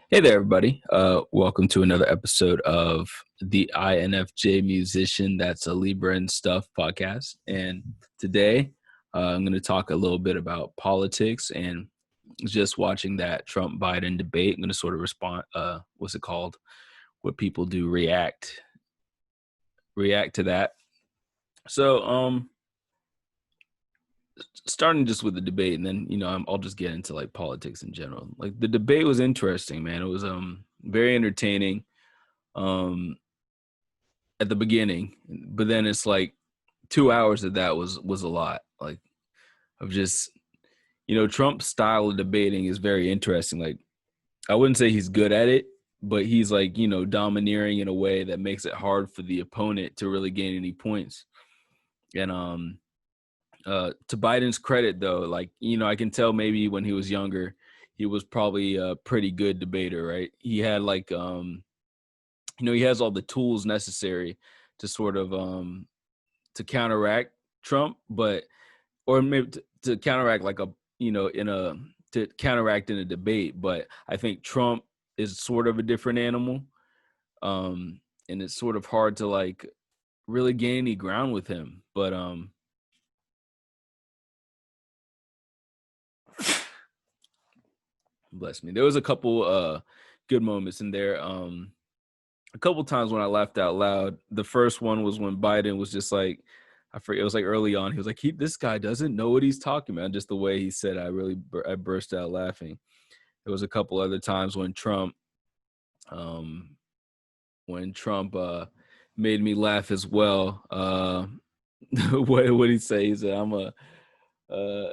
Hey there, everybody. Welcome to another episode of the INFJ Musician That's a Libra and Stuff podcast. And today I'm going to talk a little bit about politics and just watching that Trump Biden debate. I'm going to sort of respond, what's it called? What people do, react to that. So, starting just with the debate, and then I'll just get into like politics in general. Like the debate was interesting, man. It was very entertaining. Um, at the beginning, but then it's like 2 hours of that was a lot. Like of just Trump's style of debating is very interesting. Like I wouldn't say he's good at it, but he's like domineering in a way that makes it hard for the opponent to really gain any points. And to Biden's credit though, like I can tell maybe when he was younger, he was probably a pretty good debater, right? He had like he has all the tools necessary to sort of to counteract Trump, but or maybe to counteract like a in a to counteract in a debate. But I think Trump is sort of a different animal, and it's sort of hard to like really gain any ground with him. But bless me, there was a couple good moments in there. A couple times when I laughed out loud. The first one was when Biden was just like, I forget, it was like early on. He was like, this guy doesn't know what he's talking about. Just the way he said, I burst out laughing. There was a couple other times um, when Trump made me laugh as well. What did he say? He said, uh,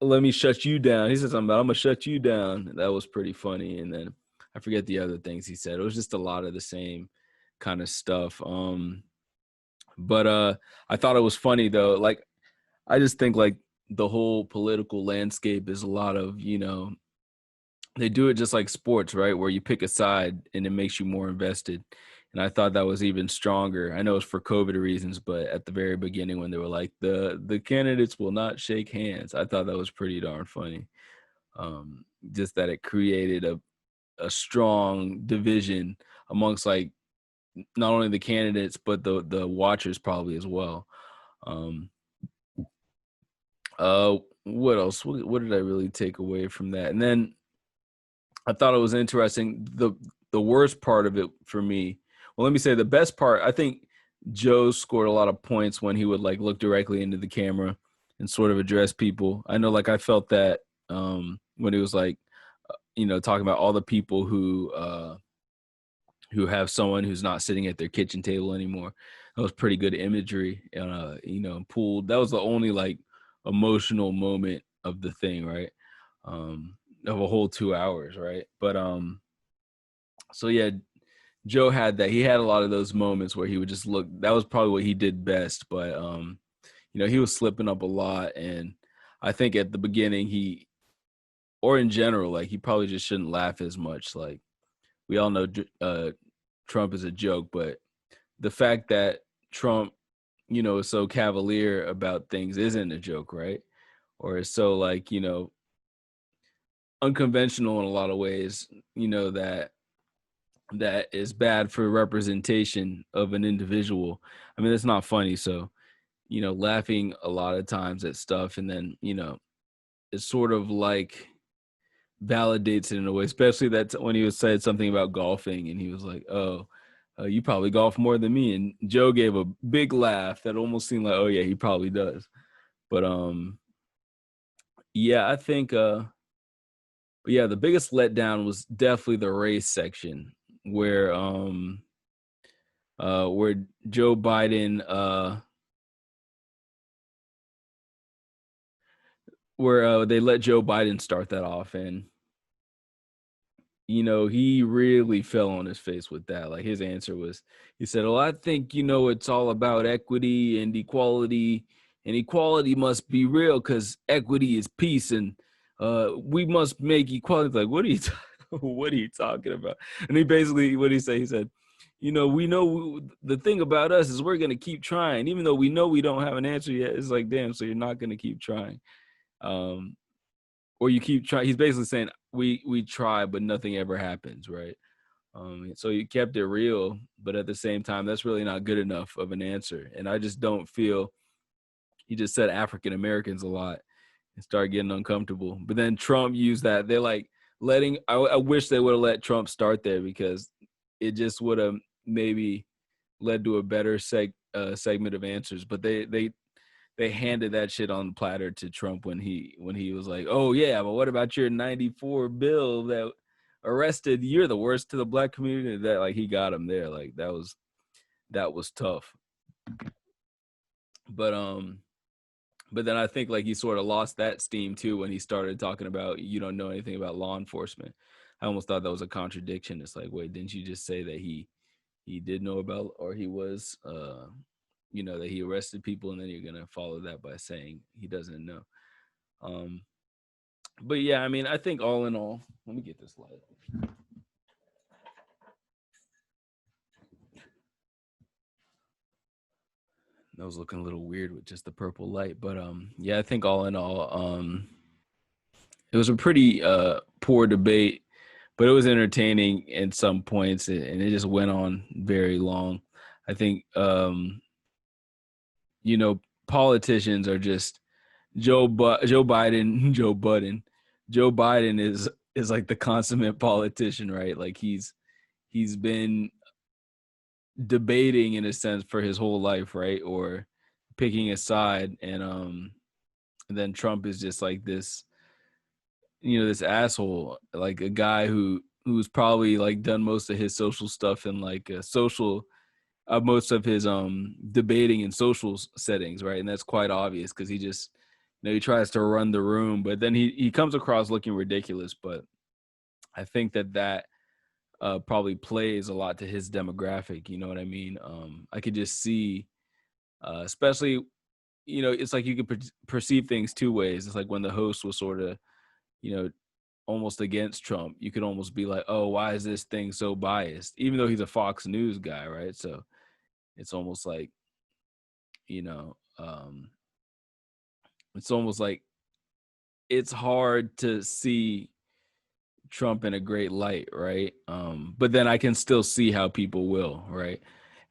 let me shut you down. He said something about, I'm gonna shut you down. That was pretty funny. And then I forget the other things he said. It was just a lot of the same kind of stuff. But I thought it was funny though. Like I just think like the whole political landscape is a lot of, they do it just like sports, right? Where you pick a side and it makes you more invested. And I thought that was even stronger. I know it's for COVID reasons, but at the very beginning when they were like the candidates will not shake hands, I thought that was pretty darn funny. Just that it created a strong division amongst like not only the candidates but the watchers probably as well. Um, what else? What did I really take away from that? And then I thought it was interesting. The worst part of it for me, well, let me say the best part. I think Joe scored a lot of points when he would like look directly into the camera and sort of address people. I know, like I felt that when he was like, talking about all the people who have someone who's not sitting at their kitchen table anymore. That was pretty good imagery, pooled. That was the only like emotional moment of the thing, right? Of a whole 2 hours, right? But so yeah, Joe had that. He had a lot of those moments where he would just look. That was probably what he did best. But he was slipping up a lot, and I think at the beginning or in general, like he probably just shouldn't laugh as much. Like we all know Trump is a joke, but the fact that Trump, is so cavalier about things isn't a joke, right? Or is so like, unconventional in a lot of ways, that is bad for representation of an individual. I mean, it's not funny. So, laughing a lot of times at stuff and then, it's sort of like validates it in a way, especially that when he was said something about golfing and he was like, oh, you probably golf more than me. And Joe gave a big laugh that almost seemed like, oh yeah, he probably does. But yeah, I think but yeah, the biggest letdown was definitely the race section where Joe Biden where they let Joe Biden start that off, and he really fell on his face with that. Like his answer was, he said, "Well, I think it's all about equity and equality, and equality must be real because equity is peace, and we must make equality." Like, what are you, what are you talking about? And he basically, what did he say? He said, we know the thing about us is we're gonna keep trying, even though we know we don't have an answer yet. It's like, damn, so you're not gonna keep trying. Um, or you keep trying. He's basically saying we try, but nothing ever happens, right? So you kept it real, but at the same time, that's really not good enough of an answer. And I just don't feel he just said African Americans a lot and started getting uncomfortable. But then Trump used that. They're like letting. I wish they would have let Trump start there because it just would have maybe led to a better segment of answers. But they handed that shit on the platter to Trump when he was like, "Oh yeah, but what about your '94 bill that arrested? You're the worst to the black community." That like he got him there. Like that was tough. But then I think like he sort of lost that steam too when he started talking about you don't know anything about law enforcement. I almost thought that was a contradiction. It's like, wait, didn't you just say that he did know about, or he was that he arrested people, and then you're gonna follow that by saying he doesn't know. um but yeah, I mean, I think all in all, let me get this light. That was looking a little weird with just the purple light, but yeah, I think all in all, it was a pretty poor debate, but it was entertaining in some points, and it just went on very long. I think politicians are just Joe Biden Joe Biden is like the consummate politician, right? Like he's been debating in a sense for his whole life, right? Or picking a side, and then Trump is just like this, this asshole, like a guy who's probably like done most of his social stuff in like a social most of his debating in social settings, right? And that's quite obvious because he just he tries to run the room, but then he comes across looking ridiculous. But I think that probably plays a lot to his demographic. You know what I mean? I could just see, especially, it's like you could perceive things two ways. It's like when the host was sort of, almost against Trump, you could almost be like, oh, why is this thing so biased? Even though he's a Fox News guy, right? So it's almost like, you know, um, it's almost like it's hard to see Trump in a great light, right? But then I can still see how people will, right?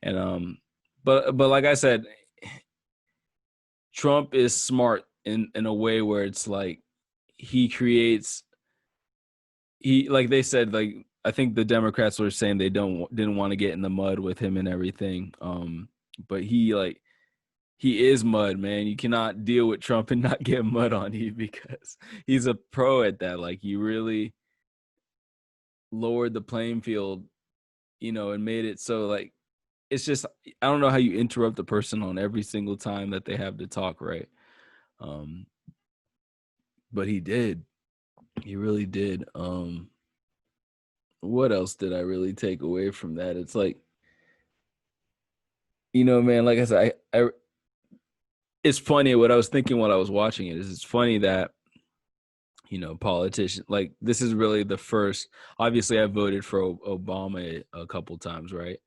And but like I said, Trump is smart in a way where it's like he creates like they said, like I think the Democrats were saying they didn't want to get in the mud with him and everything. But he is mud, man. You cannot deal with Trump and not get mud on you because he's a pro at that. Like he really lowered the playing field, and made it so like it's just I don't know how you interrupt the person on every single time that they have to talk, right? Um, but he did. He really did. What else did I really take away from that? It's like, man, like I said, it's funny what I was thinking while I was watching it is it's funny that politicians like this is really the first. Obviously, I voted for Obama a couple times, right?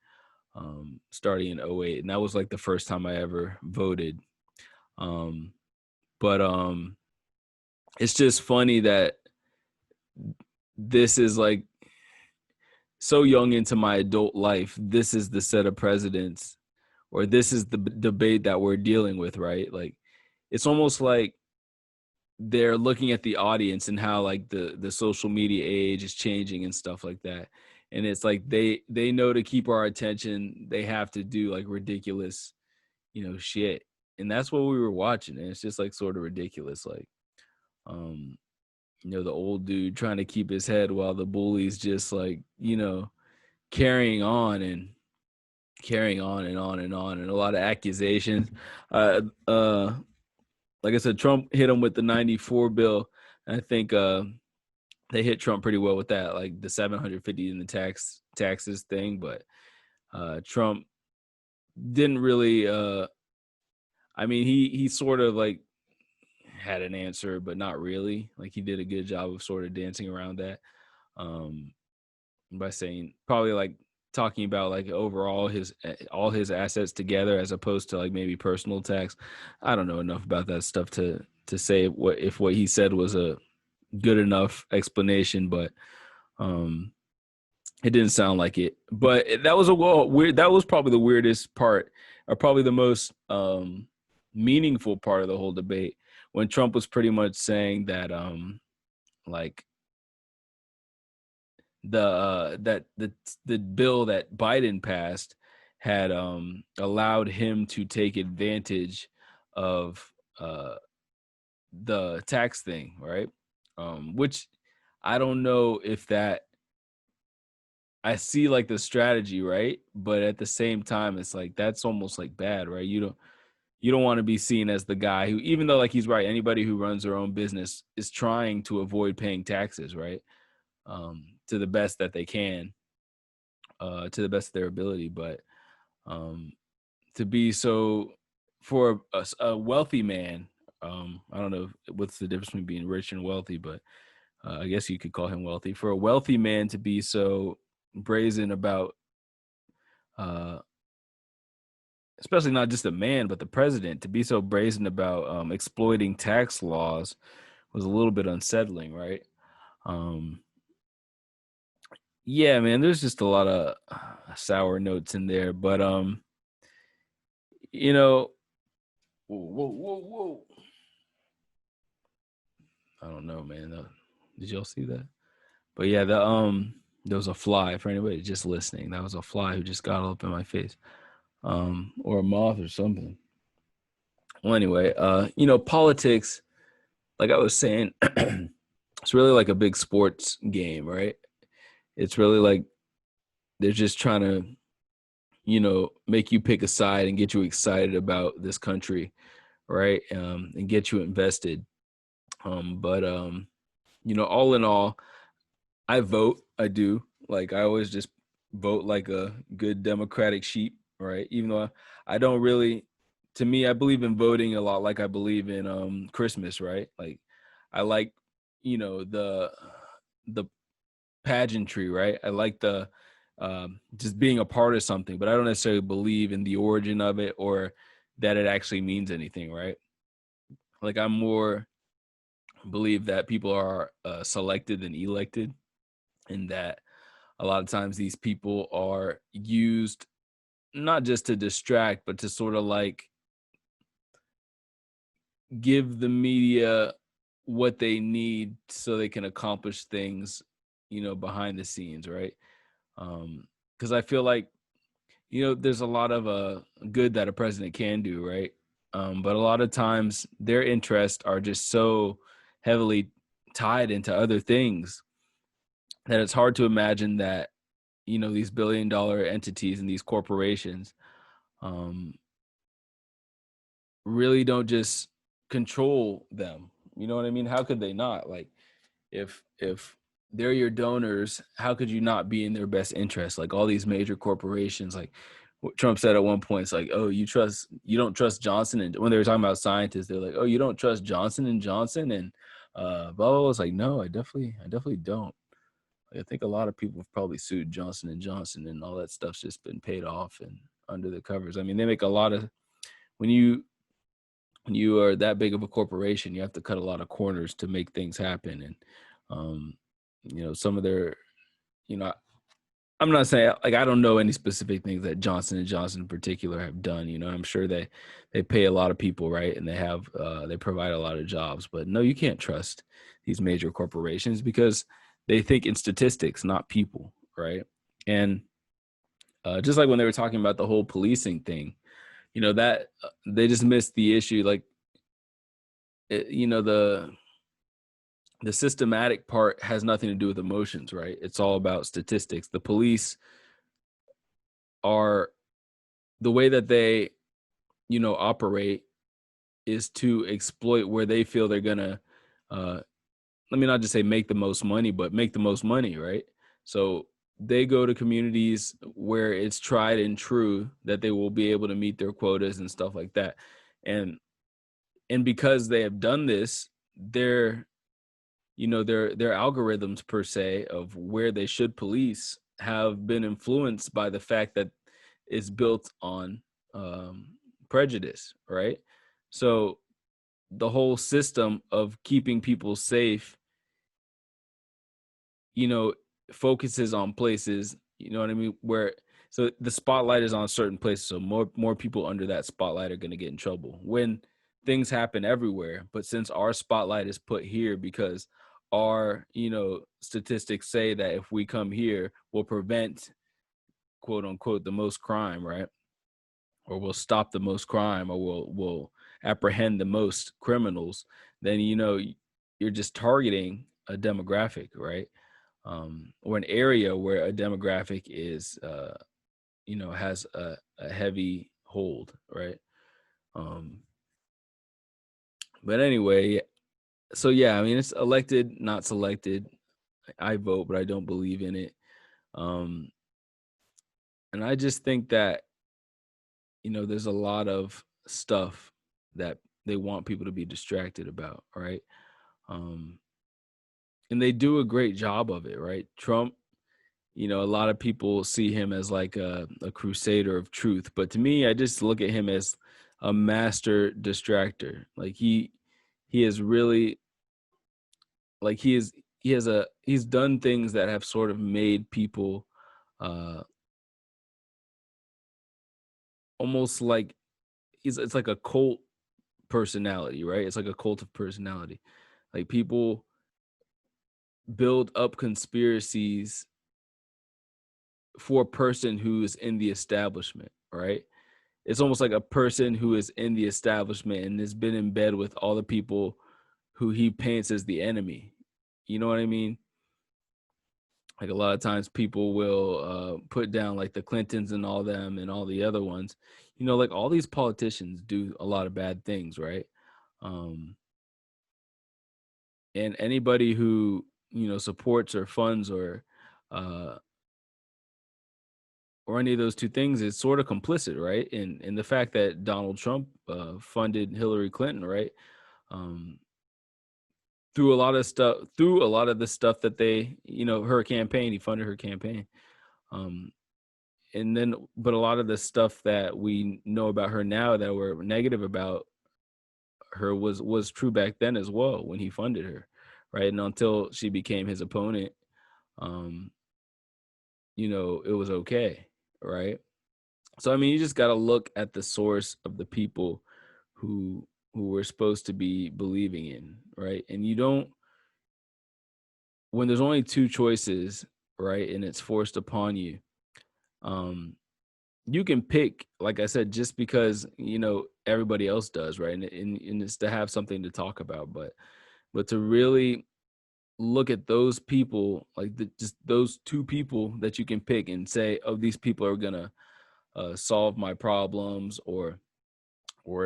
Starting in '08, and that was like the first time I ever voted. But it's just funny that this is like so young into my adult life. This is the set of presidents, or this is the debate that we're dealing with, right? Like it's almost like they're looking at the audience and how like the social media age is changing and stuff like that, and it's like they know to keep our attention they have to do like ridiculous shit, and that's what we were watching, and it's just like sort of ridiculous, like um the old dude trying to keep his head while the bully's just like carrying on and carrying on and on and on, and a lot of accusations. uh uh like I said, Trump hit him with the 94 bill. And I think they hit Trump pretty well with that, like the 750 in the taxes thing. But Trump didn't really. I mean, he sort of like had an answer, but not really. Like he did a good job of sort of dancing around that um, by saying probably like talking about like overall his all his assets together as opposed to like maybe personal tax. I don't know enough about that stuff to say what he said was a good enough explanation, but it didn't sound like it. But that was weird. That was probably the weirdest part, or probably the most meaningful part of the whole debate, when Trump was pretty much saying that like the bill that Biden passed had allowed him to take advantage of the tax thing, right? Which I don't know if that, I see like the strategy, right? But at the same time, it's like that's almost like bad, right? You don't want to be seen as the guy who, even though like he's right, anybody who runs their own business is trying to avoid paying taxes, right? To the best that they can, to the best of their ability. But um, to be so, for a wealthy man, I don't know what's the difference between being rich and wealthy, but I guess you could call him wealthy. For a wealthy man to be so brazen about, uh, especially not just a man, but the president, to be so brazen about exploiting tax laws was a little bit unsettling, right? Um, yeah, man, there's just a lot of sour notes in there, but you know, whoa. I don't know, man. Did y'all see that? But yeah, there was a fly for anybody just listening. That was a fly who just got up in my face, or a moth or something. Well, anyway, politics, like I was saying, it's really like a big sports game, right? It's really like they're just trying to, make you pick a side and get you excited about this country, right? And get you invested. But all in all, I vote. I do. Like I always just vote like a good democratic sheep, right? Even though I don't really, to me, I believe in voting a lot like I believe in Christmas, right? Like I like, the pageantry, right? I like the just being a part of something, but I don't necessarily believe in the origin of it or that it actually means anything, right? Like I'm more believe that people are selected than elected, and that a lot of times these people are used not just to distract, but to sort of like give the media what they need so they can accomplish things, behind the scenes, right? Because I feel like, there's a lot of good that a president can do, right? But a lot of times their interests are just so heavily tied into other things that it's hard to imagine that, these billion-dollar entities and these corporations um, really don't just control them. You know what I mean? How could they not? Like, if they're your donors, how could you not be in their best interest? Like all these major corporations, like what Trump said at one point, it's like, oh, you don't trust Johnson, and when they were talking about scientists, they're like, oh, you don't trust Johnson and Johnson, and blah blah blah. It's like, no, I definitely don't. Like, I think a lot of people have probably sued Johnson and Johnson, and all that stuff's just been paid off and under the covers. I mean, they make a lot of, when you are that big of a corporation, you have to cut a lot of corners to make things happen. And um, some of their, you know, I'm not saying, like, I don't know any specific things that Johnson and Johnson in particular have done. I'm sure they pay a lot of people, right, and they provide a lot of jobs. But no, you can't trust these major corporations because they think in statistics, not people, right? And just like when they were talking about the whole policing thing, that they just missed the issue. Like, the systematic part has nothing to do with emotions, right? It's all about statistics. The police are, the way that they, operate is to exploit where they feel they're gonna, uh, let me not just say make the most money, but make the most money, right? So they go to communities where it's tried and true that they will be able to meet their quotas and stuff like that. And because they have done this, their algorithms per se of where they should police have been influenced by the fact that it's built on um, prejudice, right? So the whole system of keeping people safe you know, focuses on places, you know what I mean, where so the spotlight is on certain places, so more people under that spotlight are going to get in trouble when things happen everywhere. But since our spotlight is put here because our, statistics say that if we come here, we'll prevent, quote unquote, the most crime, right? Or we'll stop the most crime, or we'll apprehend the most criminals, then you're just targeting a demographic, right? Or an area where a demographic is has a heavy hold, right? um but anyway, so yeah, I mean, it's elected, not selected. I vote, but I don't believe in it. um and I just think that there's a lot of stuff that they want people to be distracted about, right? um and they do a great job of it, right? Trump, a lot of people see him as like a crusader of truth, but to me, I just look at him as a master distractor. Like he is really, like he's done things that have sort of made people uh almost like it's like a cult personality, right? It's like a cult of personality. Like people build up conspiracies for a person who's in the establishment, right? It's almost like a person who is in the establishment and has been in bed with all the people who he paints as the enemy. You know what I mean? Like a lot of times people will put down like the Clintons and all them and all the other ones. Like all these politicians do a lot of bad things, right? Um, and anybody who supports or funds uh, or any of those two things is sort of complicit, right? In the fact that Donald Trump funded Hillary Clinton, right? Um, through a lot of the stuff that they, her campaign, he funded her campaign. Um, and then, but a lot of the stuff that we know about her now that were negative about her was true back then as well when he funded her, right? And until she became his opponent, um, it was okay, right? So I mean, you just got to look at the source of the people who we're supposed to be believing in, right? And you don't, when there's only two choices, right, and it's forced upon you, um, you can pick, like I said, just because everybody else does, right? And it's to have something to talk about, but to really look at those people, like just those two people that you can pick and say, oh, these people are gonna solve my problems, or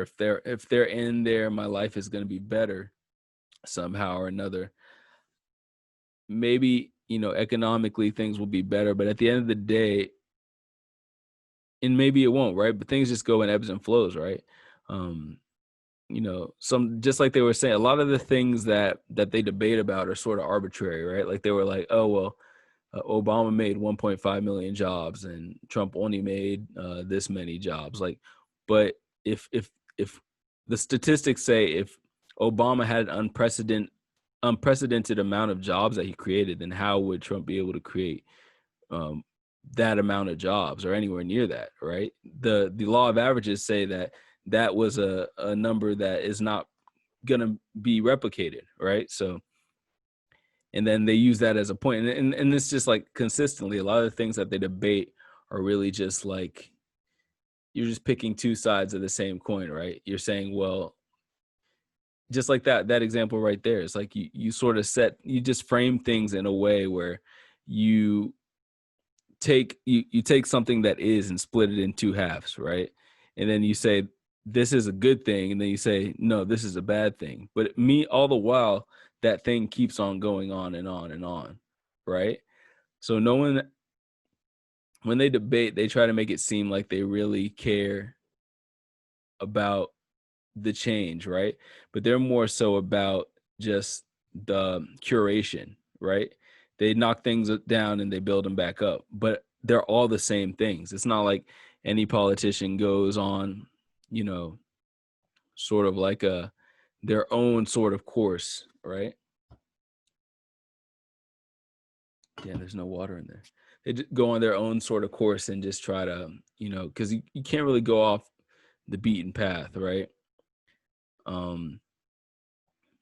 if they're in there, my life is gonna be better somehow or another. Maybe economically things will be better, but at the end of the day, and maybe it won't, right? But things just go in ebbs and flows, right? um some, just like they were saying, a lot of the things that they debate about are sort of arbitrary, right? Like they were like, oh well, Obama made 1.5 million jobs and Trump only made this many jobs. Like, but if the statistics say if Obama had an unprecedented amount of jobs that he created, then how would Trump be able to create um, that amount of jobs or anywhere near that, right? The law of averages say that that was a number that is not going to be replicated, right? So, and then they use that as a point, and it's just like consistently a lot of the things that they debate are really just like you're just picking two sides of the same coin, right? You're saying, well, just like that example right there, it's like you sort of you just frame things in a way where you you take something that is and split it in two halves, right? And then you say this is a good thing, and then you say no, this is a bad thing. But me, all the while, that thing keeps on going on and on and on, right? So no one, when they debate, they try to make it seem like they really care about the change, right? But they're more so about just the curation, right? They knock things down and they build them back up, but they're all the same things. It's not like any politician goes on, you know, sort of like their own sort of course, right? Yeah, there's no water in there. They just go on their own sort of course and just try to, because you can't really go off the beaten path, right? Um,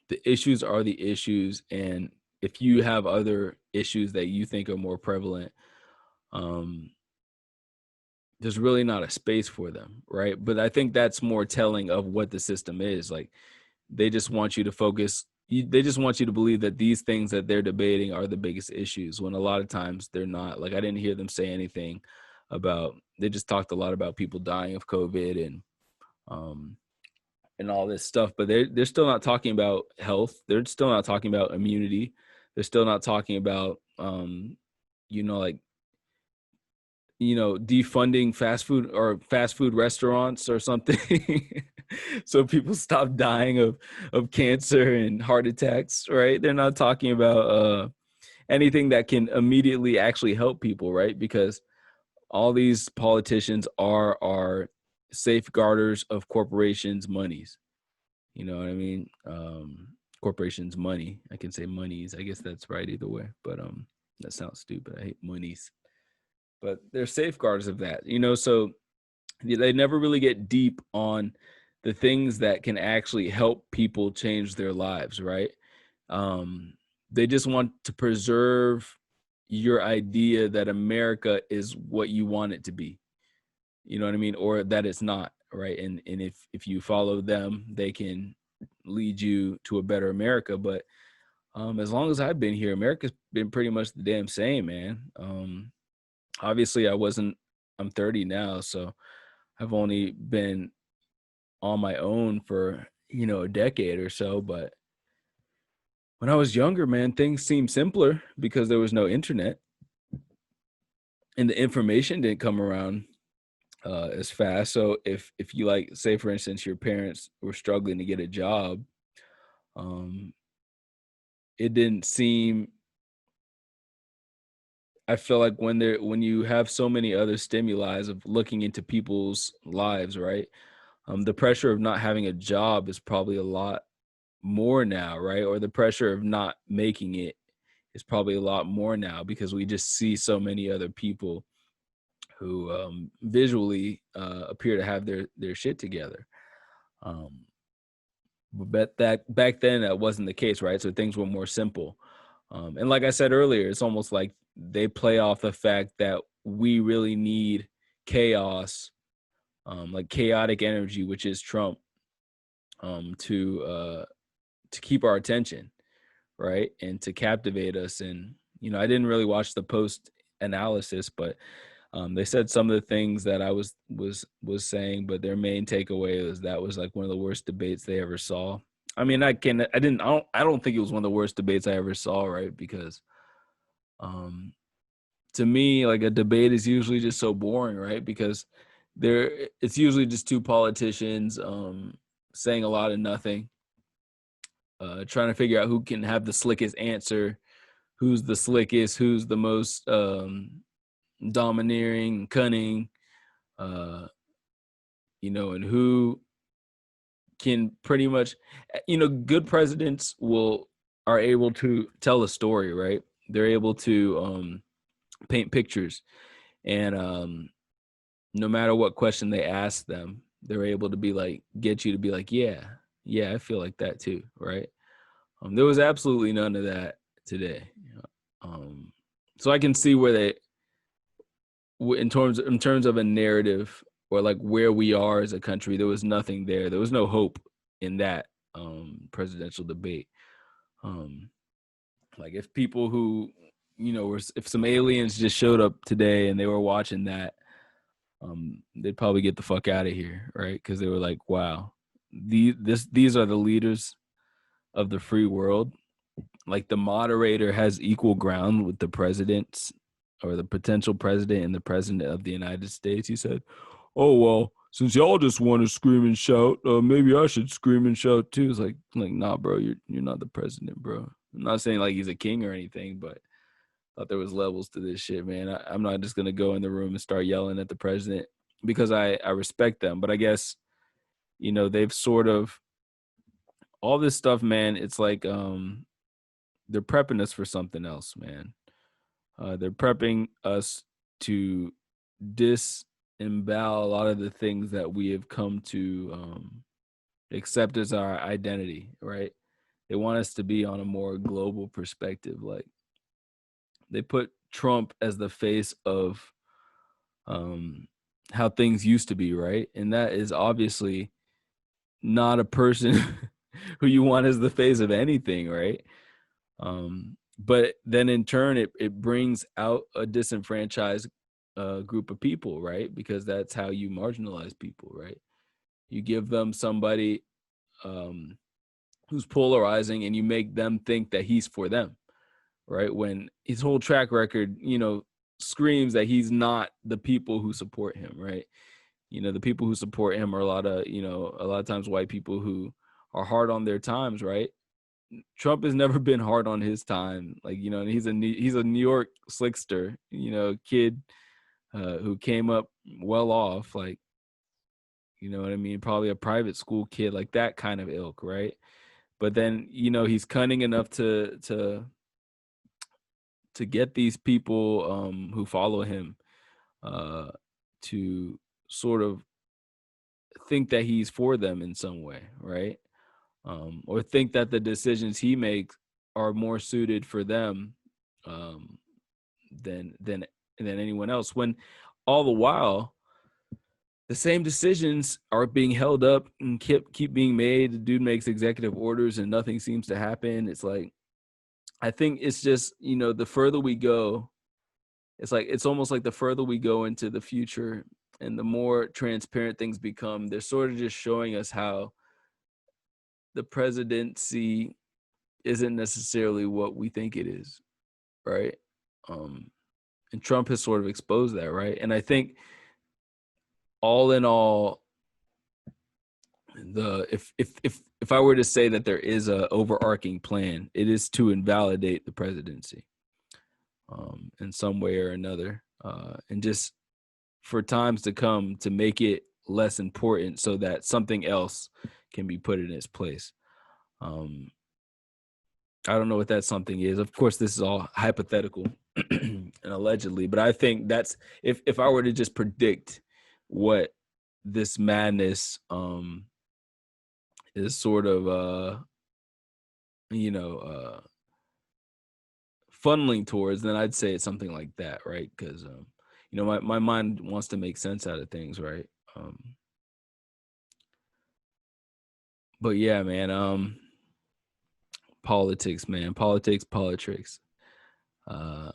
the issues are the issues, and if you have other issues that you think are more prevalent, um, there's really not a space for them, right? But I think that's more telling of what the system is. Like, they just want you to focus. They just want you to believe that these things that they're debating are the biggest issues, when a lot of times they're not. Like, I didn't hear them say anything about. They just talked a lot about people dying of COVID um, and all this stuff, but they're still not talking about health. They're still not talking about immunity. They're still not talking about like defunding fast food restaurants or something. So people stop dying of cancer and heart attacks, right? They're not talking about anything that can immediately actually help people, right? Because all these politicians are safeguarders of corporations' monies. You know what I mean? Corporations' money. I can say monies. I guess that's right either way. But that sounds stupid. I hate monies. But they're safeguards of that, so they never really get deep on the things that can actually help people change their lives, right? They just want to preserve your idea that America is what you want it to be. You know what I mean? Or that it's not, right? And if you follow them, they can lead you to a better America. But as long as I've been here, America's been pretty much the damn same, man. Obviously I'm 30 now, so I've only been on my own for, a decade or so. But when I was younger, man, things seemed simpler because there was no internet and the information didn't come around as fast. So if you, like, say for instance, your parents were struggling to get a job, um, it didn't seem. I feel like when you have so many other stimuli of looking into people's lives, right? The pressure of not having a job is probably a lot more now, right? Or the pressure of not making it is probably a lot more now because we just see so many other people who visually appear to have their shit together. Um, but that back then that wasn't the case, right? So things were more simple. And like I said earlier, it's almost like they play off the fact that we really need chaos, like chaotic energy, which is Trump, to keep our attention, right? And to captivate us. And, I didn't really watch the post analysis, but they said some of the things that I was saying, but their main takeaway was that was like one of the worst debates they ever saw. I mean, I don't think it was one of the worst debates I ever saw, right? Because um to me, like, a debate is usually just so boring, right? Because it's usually just two politicians saying a lot of nothing, trying to figure out who can have the slickest answer, who's the slickest, who's the most domineering, cunning, uh, and who can pretty much, good presidents are able to tell a story, right? They're able to paint pictures, and no matter what question they ask them, they're able to be like, get you to be like, yeah, I feel like that too, right? There was absolutely none of that today. So I can see where in terms of a narrative, or like where we are as a country, there was nothing there. There was no hope in that presidential debate. Um, like, if people who, if some aliens just showed up today and they were watching that, they'd probably get the fuck out of here, right? Because they were like, wow, these are the leaders of the free world. Like, the moderator has equal ground with the president, or the potential president, and the president of the United States. He said, "Oh well, since y'all just want to scream and shout, maybe I should scream and shout too." It's like, nah, bro, you're not the president, bro. I'm not saying like he's a king or anything, but I thought there was levels to this shit, man. I'm not just gonna go in the room and start yelling at the president because I respect them, but I guess they've sort of, all this stuff, man. It's like they're prepping us for something else, man. They're prepping us to disembowel a lot of the things that we have come to accept as our identity, right? They want us to be on a more global perspective. Like they put Trump as the face of um, how things used to be, right? And that is obviously not a person who you want as the face of anything, right? But then in turn, it brings out a disenfranchised group of people, right? Because that's how you marginalize people, right? You give them somebody um, who's polarizing, and you make them think that he's for them, right? When his whole track record, screams that he's not the people who support him, right? The people who support him are a lot of times white people who are hard on their times, right? Trump has never been hard on his time. Like, and he's a New York slickster, kid who came up well off, like, you know what I mean? Probably a private school kid, like that kind of ilk, right? But then, he's cunning enough to get these people who follow him uh, to sort of think that he's for them in some way, right? Or think that the decisions he makes are more suited for them um, than anyone else. When all the while, the same decisions are being held up and keep being made. The dude makes executive orders and nothing seems to happen. It's like, I think it's just, the further we go, it's almost like the further we go into the future and the more transparent things become, they're sort of just showing us how the presidency isn't necessarily what we think it is, right? Um, and Trump has sort of exposed that, right? And I think all in all, if I were to say that there is a overarching plan, it is to invalidate the presidency in some way or another, and just for times to come to make it less important so that something else can be put in its place. Um, I don't know what that something is. Of course, this is all hypothetical and allegedly, but I think that's if I were to just predict what this madness is sort of you know funneling towards, then I'd say it's something like that, right? Because my mind wants to make sense out of things, right? Um, but yeah, man, politics, man, politics. Uh,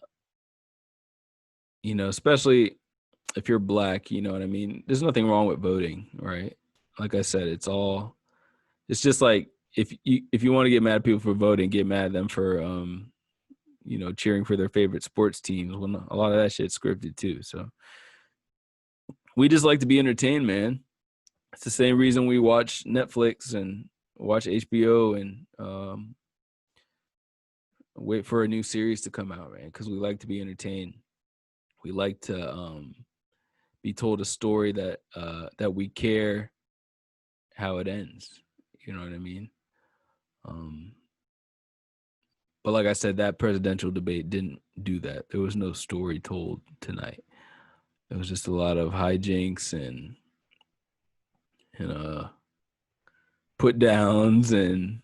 especially if you're black, you know what I mean? There's nothing wrong with voting, right? Like I said, it's just like if you want to get mad at people for voting, get mad at them for cheering for their favorite sports teams. Well, a lot of that shit's scripted too. So we just like to be entertained, man. It's the same reason we watch Netflix and watch HBO and wait for a new series to come out, man, because we like to be entertained. We like to be told a story that we care how it ends. You know what I mean? Um, but like I said, that presidential debate didn't do that. There was no story told tonight. It was just a lot of hijinks and put downs and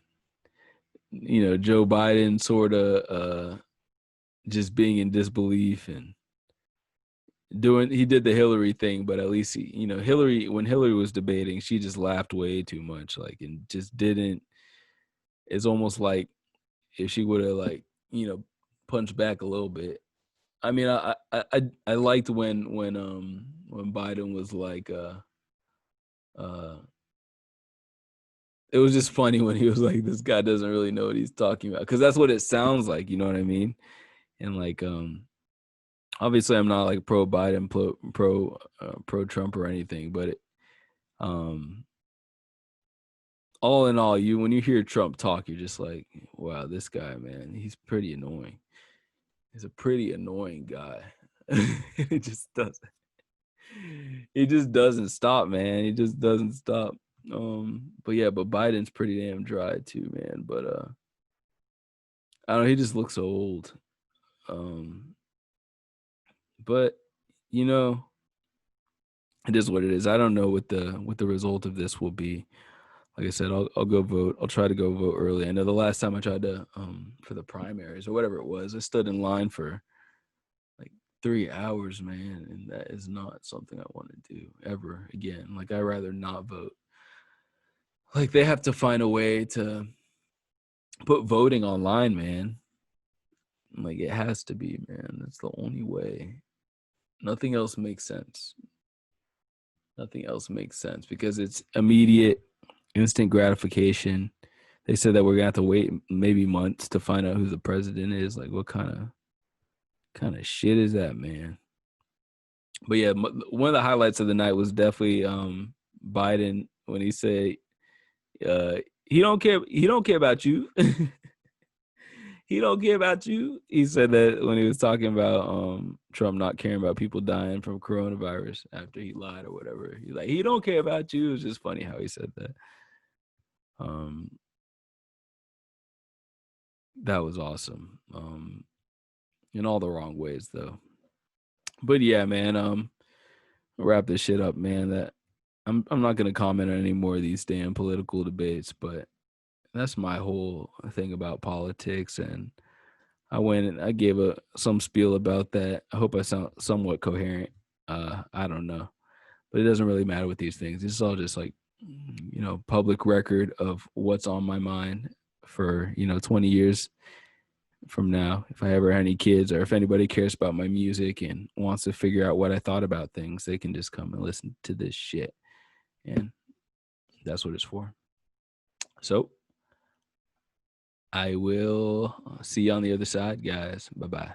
Joe Biden sort of just being in disbelief and he did the Hillary thing, but at least when Hillary was debating, she just laughed way too much, like, and just didn't. It's almost like if she would have punched back a little bit. I mean, I liked when Biden was like it was just funny when he was like, this guy doesn't really know what he's talking about, because that's what it sounds like, you know what I mean? And like obviously I'm not like pro Biden, pro Trump or anything, but um all in all, when you hear Trump talk, you're just like, wow, this guy, man, he's pretty annoying. He's a pretty annoying guy. He just doesn't. He just doesn't stop, man. He just doesn't stop. But yeah, but Biden's pretty damn dry too, man. But I don't know. He just looks so old. Um, But you know, it is what it is. I don't know what the result of this will be. Like I said, I'll go vote. I'll try to go vote early. I know the last time I tried to for the primaries or whatever it was, I stood in line for like 3 hours, man, and that is not something I want to do ever again. Like I'd rather not vote. Like they have to find a way to put voting online, man. Like it has to be, man. That's the only way. Nothing else makes sense. Nothing else makes sense because it's immediate, instant gratification. They said that we're gonna have to wait maybe months to find out who the president is. Like, what kind of shit is that, man? But yeah, one of the highlights of the night was definitely Biden when he said he don't care. He don't care about you. He don't care about you. He said that when he was talking about Trump not caring about people dying from coronavirus after he lied or whatever. He's like, he don't care about you. It's just funny how he said that. That was awesome. In all the wrong ways though. But yeah, man, wrap this shit up, man. That I'm not gonna comment on any more of these damn political debates, but that's my whole thing about politics. And I went and I gave some spiel about that. I hope I sound somewhat coherent. I don't know, but it doesn't really matter with these things. It's all just like, public record of what's on my mind for 20 years from now. If I ever had any kids or if anybody cares about my music and wants to figure out what I thought about things, they can just come and listen to this shit. And that's what it's for. So I will see you on the other side, guys. Bye-bye.